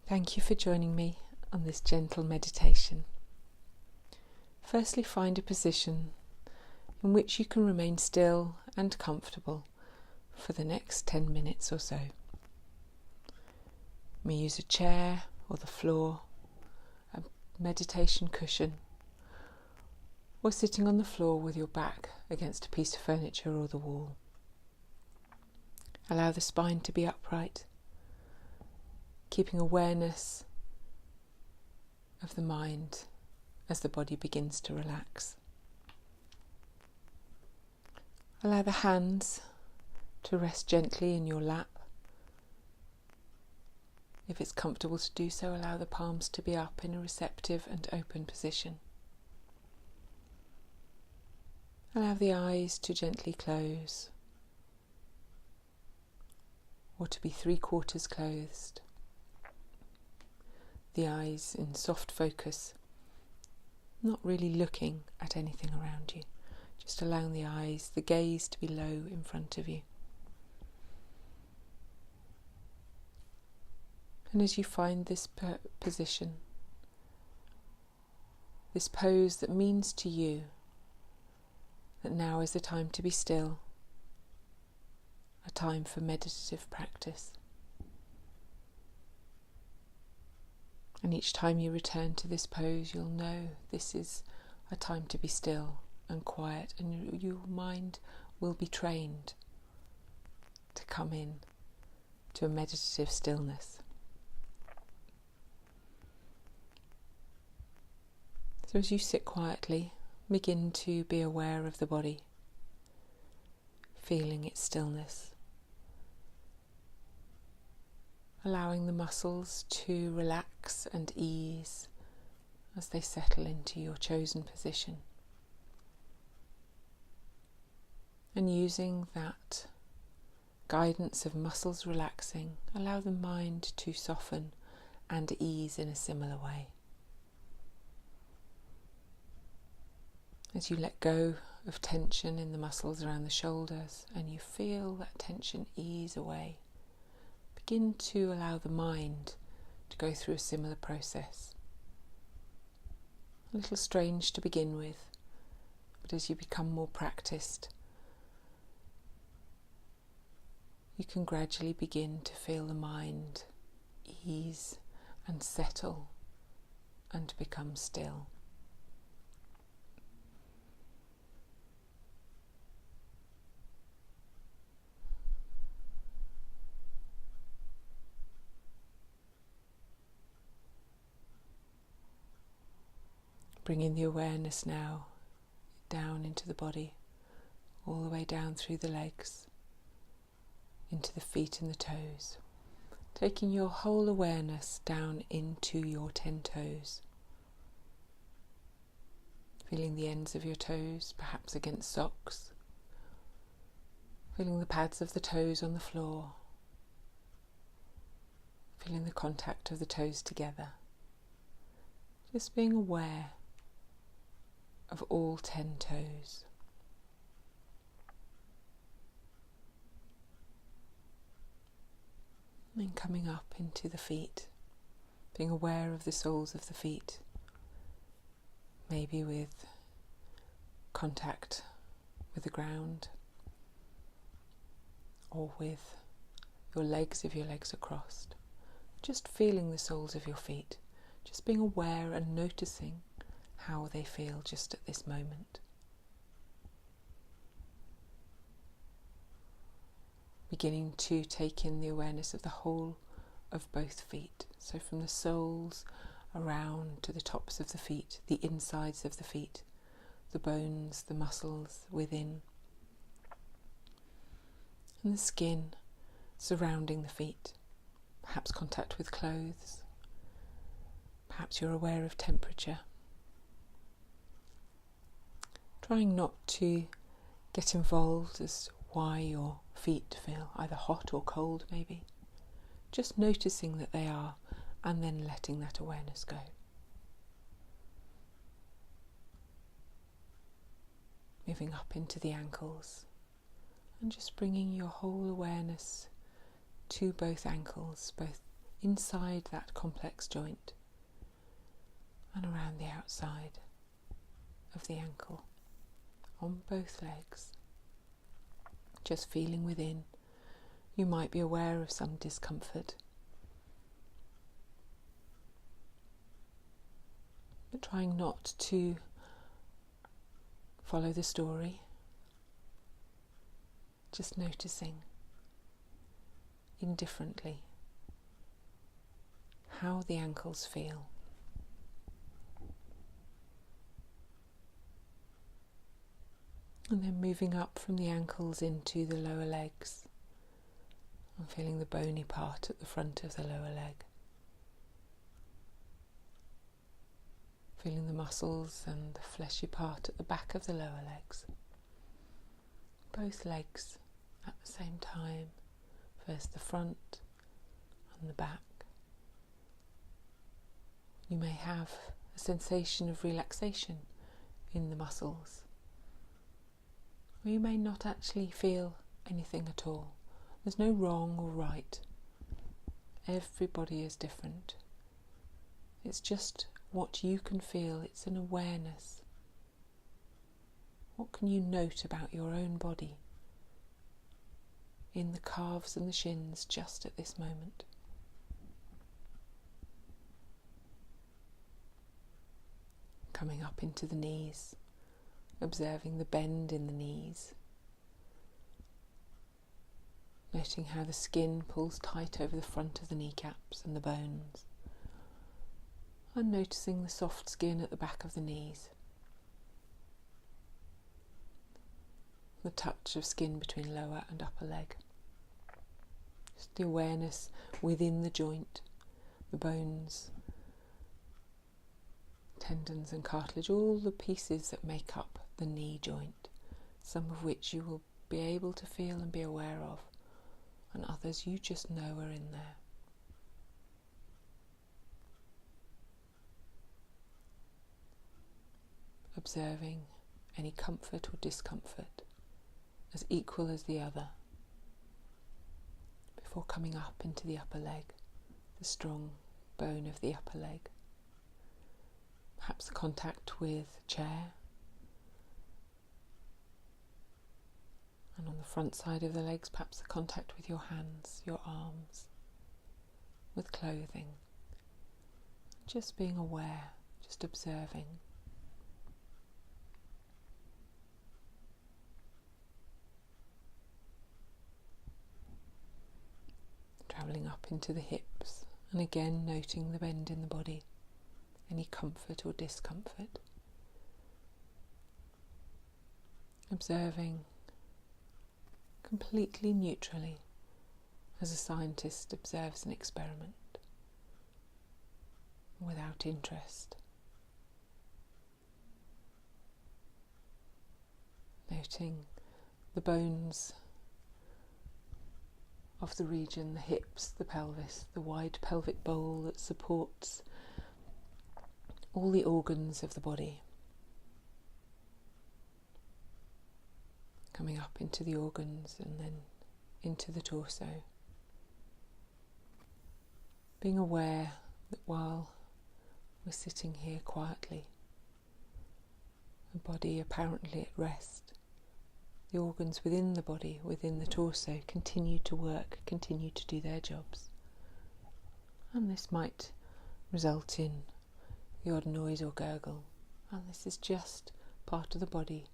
Thank you for joining me on this gentle meditation. Firstly, find a position in which you can remain still and comfortable for the next 10 minutes or so. You may use a chair or the floor, a meditation cushion, or sitting on the floor with your back against a piece of furniture or the wall. Allow the spine to be upright, keeping awareness of the mind as the body begins to relax. Allow the hands to rest gently in your lap. If it's comfortable to do so, allow the palms to be up in a receptive and open position. Allow the eyes to gently close, or to be 3/4 closed. The eyes in soft focus, not really looking at anything around you, just allowing the eyes, the gaze to be low in front of you. And as you find this position, this pose that means to you that now is the time to be still, a time for meditative practice. And each time you return to this pose, you'll know this is a time to be still and quiet, and your mind will be trained to come in to a meditative stillness. So as you sit quietly, begin to be aware of the body, feeling its stillness, allowing the muscles to relax and ease as they settle into your chosen position. And using that guidance of muscles relaxing, allow the mind to soften and ease in a similar way. As you let go of tension in the muscles around the shoulders and you feel that tension ease away, begin to allow the mind to go through a similar process. A little strange to begin with, but as you become more practiced, you can gradually begin to feel the mind ease and settle and become still. Bringing the awareness now down into the body, all the way down through the legs, into the feet and the toes. Taking your whole awareness down into your 10 toes. Feeling the ends of your toes, perhaps against socks. Feeling the pads of the toes on the floor. Feeling the contact of the toes together. Just being aware of all 10 toes. And then coming up into the feet, being aware of the soles of the feet, maybe with contact with the ground, or with your legs if your legs are crossed. Just feeling the soles of your feet, just being aware and noticing how they feel just at this moment. Beginning to take in the awareness of the whole of both feet. So from the soles around to the tops of the feet, the insides of the feet, the bones, the muscles within, and the skin surrounding the feet. Perhaps contact with clothes. Perhaps you're aware of temperature. Trying not to get involved as why your feet feel either hot or cold maybe. Just noticing that they are, and then letting that awareness go. Moving up into the ankles and just bringing your whole awareness to both ankles, both inside that complex joint and around the outside of the ankle on both legs. Just feeling within. You might be aware of some discomfort, but trying not to follow the story, just noticing indifferently how the ankles feel. And then moving up from the ankles into the lower legs and feeling the bony part at the front of the lower leg. Feeling the muscles and the fleshy part at the back of the lower legs. Both legs at the same time. First the front and the back. You may have a sensation of relaxation in the muscles. Or you may not actually feel anything at all. There's no wrong or right. Everybody is different. It's just what you can feel. It's an awareness. What can you note about your own body in the calves and the shins just at this moment? Coming up into the knees, observing the bend in the knees. Noting how the skin pulls tight over the front of the kneecaps and the bones. And noticing the soft skin at the back of the knees. The touch of skin between lower and upper leg. Just the awareness within the joint, the bones, tendons and cartilage, all the pieces that make up the knee joint, some of which you will be able to feel and be aware of, and others you just know are in there. Observing any comfort or discomfort as equal as the other before coming up into the upper leg, the strong bone of the upper leg. Perhaps the contact with a chair, and on the front side of the legs perhaps the contact with your hands, your arms, with clothing. Just being aware, just observing. Travelling up into the hips, and again noting the bend in the body, any comfort or discomfort. Observing completely neutrally, as a scientist observes an experiment, without interest. Noting the bones of the region, the hips, the pelvis, the wide pelvic bowl that supports all the organs of the body. Coming up into the organs and then into the torso. Being aware that while we're sitting here quietly, the body apparently at rest, the organs within the body, within the torso, continue to work, continue to do their jobs. And this might result in the odd noise or gurgle. And this is just part of the body,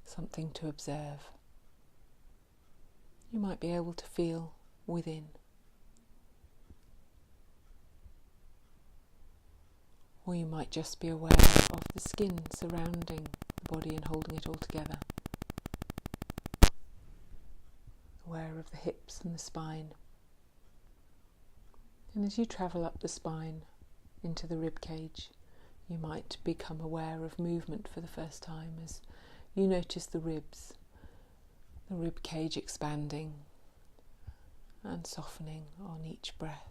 something to observe. You might be able to feel within. Or you might just be aware of the skin surrounding the body and holding it all together. Aware of the hips and the spine. And as you travel up the spine into the rib cage, you might become aware of movement for the first time as you notice the ribs, the rib cage expanding and softening on each breath.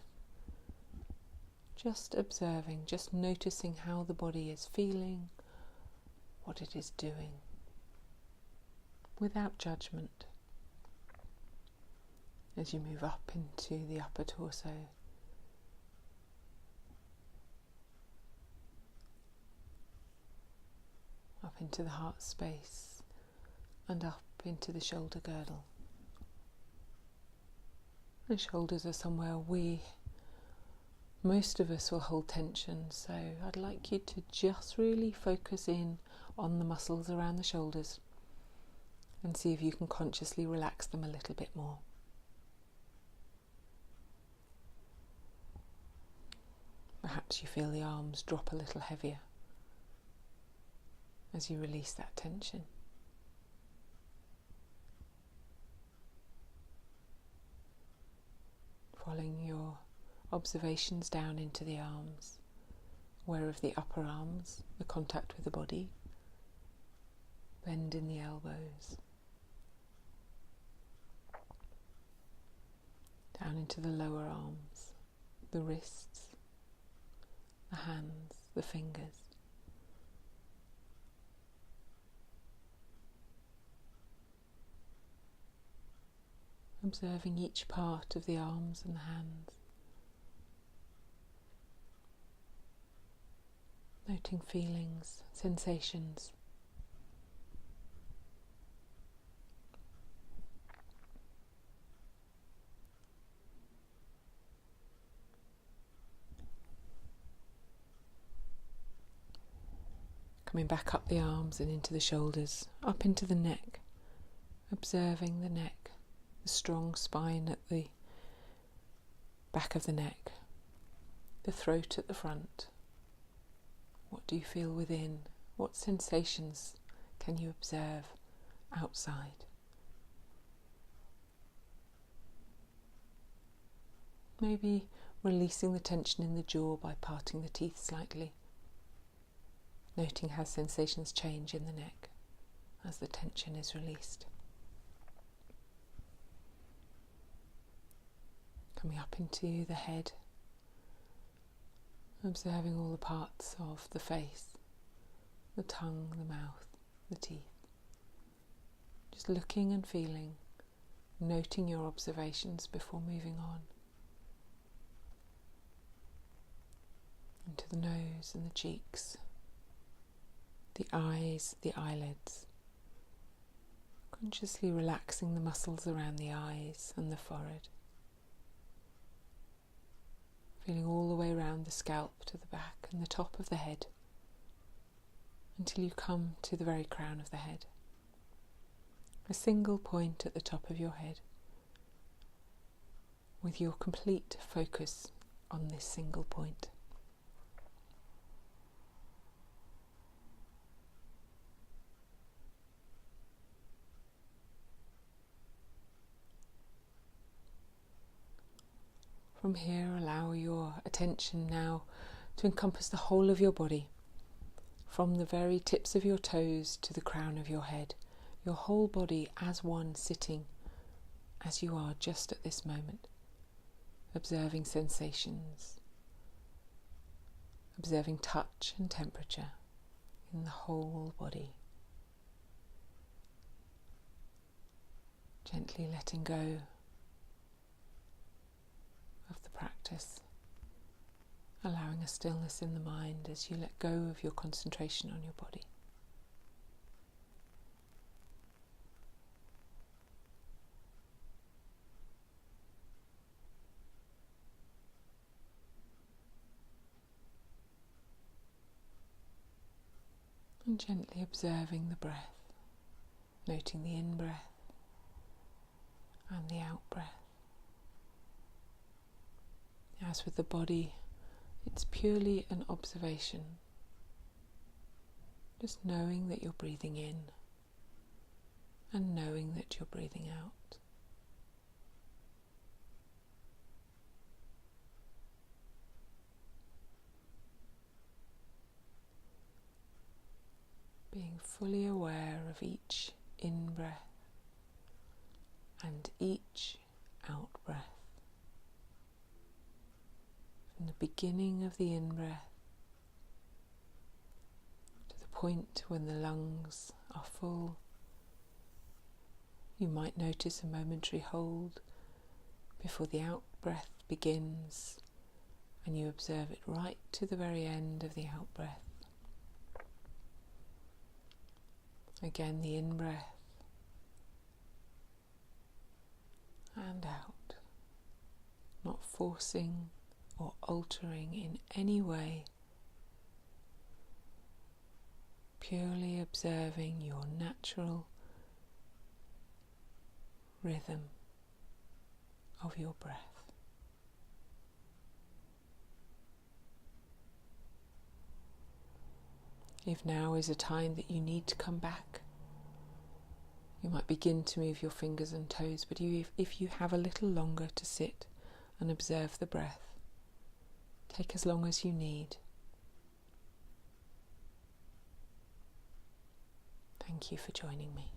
Just observing, just noticing how the body is feeling, what it is doing, without judgment. As you move up into the upper torso, up into the heart space and up into the shoulder girdle. The shoulders are somewhere most of us will hold tension, so I'd like you to just really focus in on the muscles around the shoulders and see if you can consciously relax them a little bit more. Perhaps you feel the arms drop a little heavier as you release that tension. Following your observations down into the arms, aware of the upper arms, the contact with the body, bend in the elbows, down into the lower arms, the wrists, the hands, the fingers. Observing each part of the arms and the hands. Noting feelings, sensations. Coming back up the arms and into the shoulders, up into the neck, observing the neck, the strong spine at the back of the neck, the throat at the front. What do you feel within? What sensations can you observe outside? Maybe releasing the tension in the jaw by parting the teeth slightly. Noting how sensations change in the neck as the tension is released. Coming up into the head, observing all the parts of the face, the tongue, the mouth, the teeth. Just looking and feeling, noting your observations before moving on. Into the nose and the cheeks, the eyes, the eyelids. Consciously relaxing the muscles around the eyes and the forehead. Feeling all the way around the scalp to the back and the top of the head until you come to the very crown of the head. A single point at the top of your head with your complete focus on this single point. From here, allow your attention now to encompass the whole of your body, from the very tips of your toes to the crown of your head, your whole body as one, sitting as you are just at this moment, observing sensations, observing touch and temperature in the whole body. Gently letting go of the practice, allowing a stillness in the mind as you let go of your concentration on your body. And gently observing the breath, noting the in-breath and the out-breath. As with the body, it's purely an observation, just knowing that you're breathing in and knowing that you're breathing out. Being fully aware of each in-breath and each out-breath. From the beginning of the in-breath to the point when the lungs are full, you might notice a momentary hold before the out-breath begins, and you observe it right to the very end of the out-breath. Again, the in-breath and out, not forcing or altering in any way, purely observing your natural rhythm of your breath. If now is a time that you need to come back, you might begin to move your fingers and toes, but if you have a little longer to sit and observe the breath, take as long as you need. Thank you for joining me.